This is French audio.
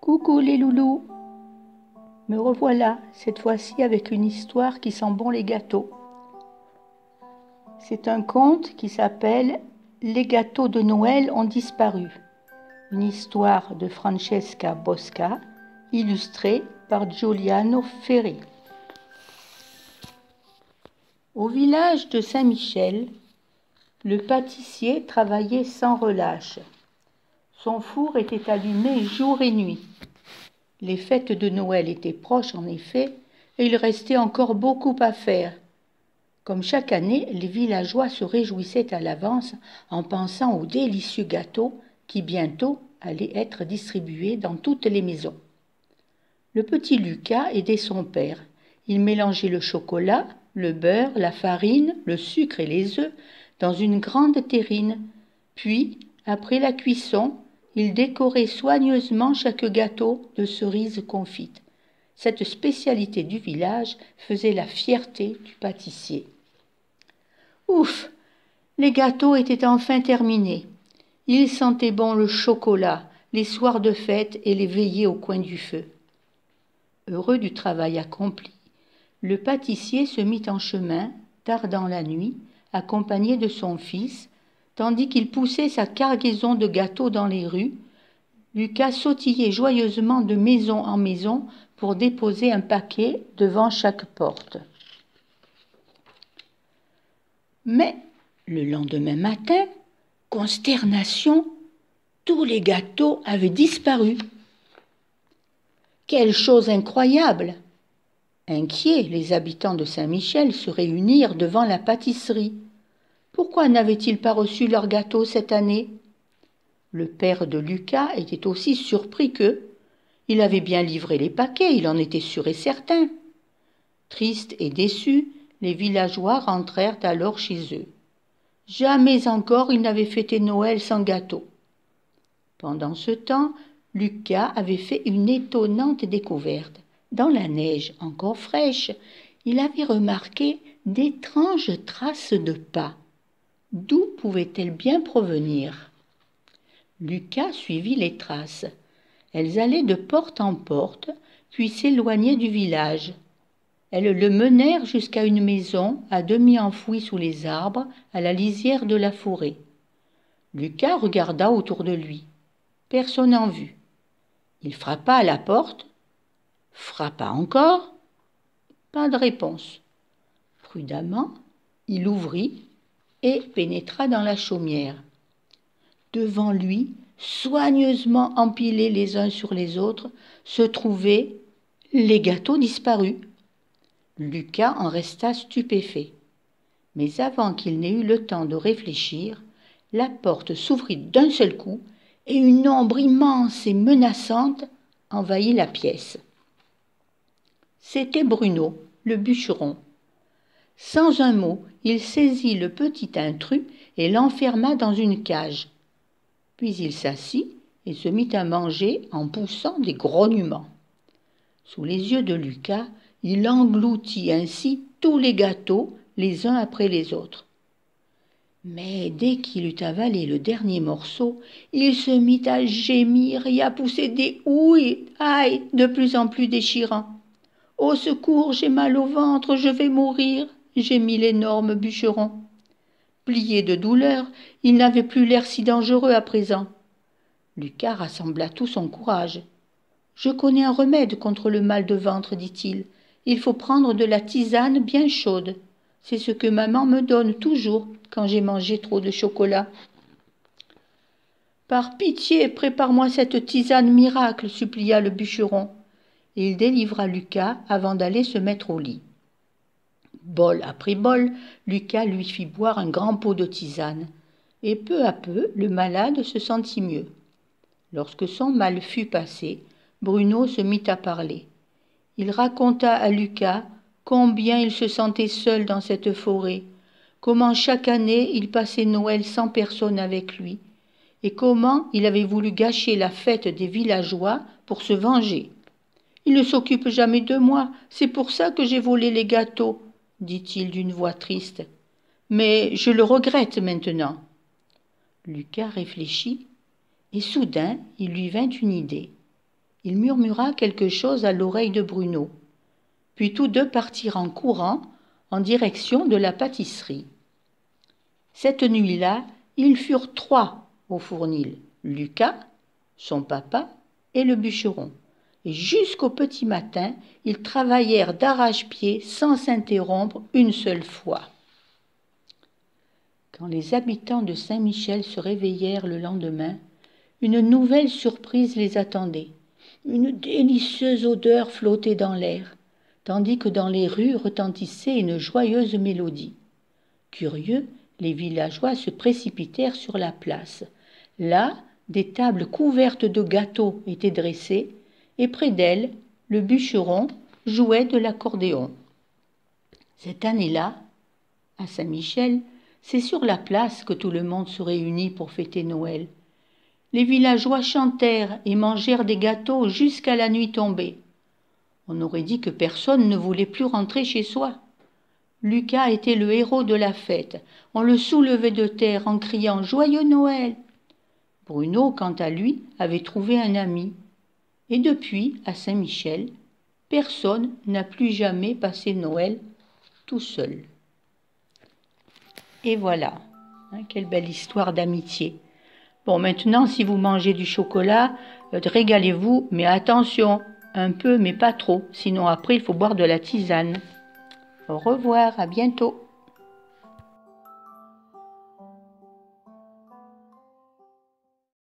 Coucou les loulous, me revoilà, cette fois-ci avec une histoire qui sent bon les gâteaux. C'est un conte qui s'appelle « Les gâteaux de Noël ont disparu », une histoire de Francesca Bosca, illustrée par Giuliano Ferri. Au village de Saint-Michel, le pâtissier travaillait sans relâche. Son four était allumé jour et nuit. Les fêtes de Noël étaient proches en effet, et il restait encore beaucoup à faire. Comme chaque année, les villageois se réjouissaient à l'avance en pensant aux délicieux gâteaux qui bientôt allaient être distribués dans toutes les maisons. Le petit Lucas aidait son père. Il mélangeait le chocolat, le beurre, la farine, le sucre et les œufs dans une grande terrine. Puis, après la cuisson, il décorait soigneusement chaque gâteau de cerises confites. Cette spécialité du village faisait la fierté du pâtissier. Ouf! Les gâteaux étaient enfin terminés. Il sentait bon le chocolat, les soirs de fête et les veillées au coin du feu. Heureux du travail accompli, le pâtissier se mit en chemin, tard dans la nuit, accompagné de son fils, tandis qu'il poussait sa cargaison de gâteaux dans les rues. Lucas sautillait joyeusement de maison en maison pour déposer un paquet devant chaque porte. Mais le lendemain matin, consternation, tous les gâteaux avaient disparu. Quelle chose incroyable! Inquiets, les habitants de Saint-Michel se réunirent devant la pâtisserie. Pourquoi n'avaient-ils pas reçu leurs gâteaux cette année? Le père de Lucas était aussi surpris qu'eux. Il avait bien livré les paquets, il en était sûr et certain. Tristes et déçus, les villageois rentrèrent alors chez eux. Jamais encore ils n'avaient fêté Noël sans gâteau. Pendant ce temps, Lucas avait fait une étonnante découverte. Dans la neige encore fraîche, il avait remarqué d'étranges traces de pas. D'où pouvaient-elles bien provenir? Lucas suivit les traces. Elles allaient de porte en porte, puis s'éloignaient du village. Elles le menèrent jusqu'à une maison, à demi enfouie sous les arbres, à la lisière de la forêt. Lucas regarda autour de lui. Personne en vue. Il frappa à la porte, frappa encore, pas de réponse. Prudemment, il ouvrit et pénétra dans la chaumière. Devant lui, soigneusement empilés les uns sur les autres, se trouvaient les gâteaux disparus. Lucas en resta stupéfait. Mais avant qu'il n'ait eu le temps de réfléchir, la porte s'ouvrit d'un seul coup et une ombre immense et menaçante envahit la pièce. C'était Bruno, le bûcheron. Sans un mot, il saisit le petit intrus et l'enferma dans une cage. Puis il s'assit et se mit à manger en poussant des grognements. Sous les yeux de Lucas, il engloutit ainsi tous les gâteaux, les uns après les autres. Mais dès qu'il eut avalé le dernier morceau, il se mit à gémir et à pousser des ouïs, aïe, de plus en plus déchirants. « Au secours, j'ai mal au ventre, je vais mourir !» gémit l'énorme bûcheron. Plié de douleur, il n'avait plus l'air si dangereux à présent. Lucas rassembla tout son courage. « Je connais un remède contre le mal de ventre, dit-il. Il faut prendre de la tisane bien chaude. C'est ce que maman me donne toujours quand j'ai mangé trop de chocolat. »« Par pitié, prépare-moi cette tisane miracle, supplia le bûcheron. Et il délivra Lucas avant d'aller se mettre au lit. Bol après bol, Lucas lui fit boire un grand pot de tisane. Et peu à peu, le malade se sentit mieux. Lorsque son mal fut passé, Bruno se mit à parler. Il raconta à Lucas combien il se sentait seul dans cette forêt, comment chaque année il passait Noël sans personne avec lui, et comment il avait voulu gâcher la fête des villageois pour se venger. « Il ne s'occupe jamais de moi, c'est pour ça que j'ai volé les gâteaux, » dit-il d'une voix triste. « Mais je le regrette maintenant. » Lucas réfléchit, et soudain il lui vint une idée. Il murmura quelque chose à l'oreille de Bruno. Puis tous deux partirent en courant en direction de la pâtisserie. Cette nuit-là, ils furent 3 au fournil, Lucas, son papa et le bûcheron. Et jusqu'au petit matin, ils travaillèrent d'arrache-pied sans s'interrompre une seule fois. Quand les habitants de Saint-Michel se réveillèrent le lendemain, une nouvelle surprise les attendait. Une délicieuse odeur flottait dans l'air, tandis que dans les rues retentissait une joyeuse mélodie. Curieux, les villageois se précipitèrent sur la place. Là, des tables couvertes de gâteaux étaient dressées, et près d'elles, le bûcheron jouait de l'accordéon. Cette année-là, à Saint-Michel, c'est sur la place que tout le monde se réunit pour fêter Noël. Les villageois chantèrent et mangèrent des gâteaux jusqu'à la nuit tombée. On aurait dit que personne ne voulait plus rentrer chez soi. Lucas était le héros de la fête. On le soulevait de terre en criant « Joyeux Noël !» Bruno, quant à lui, avait trouvé un ami. Et depuis, à Saint-Michel, personne n'a plus jamais passé Noël tout seul. Et voilà, quelle belle histoire d'amitié. Bon, maintenant, si vous mangez du chocolat, régalez-vous, mais attention, un peu, mais pas trop, sinon après, il faut boire de la tisane. Au revoir, à bientôt.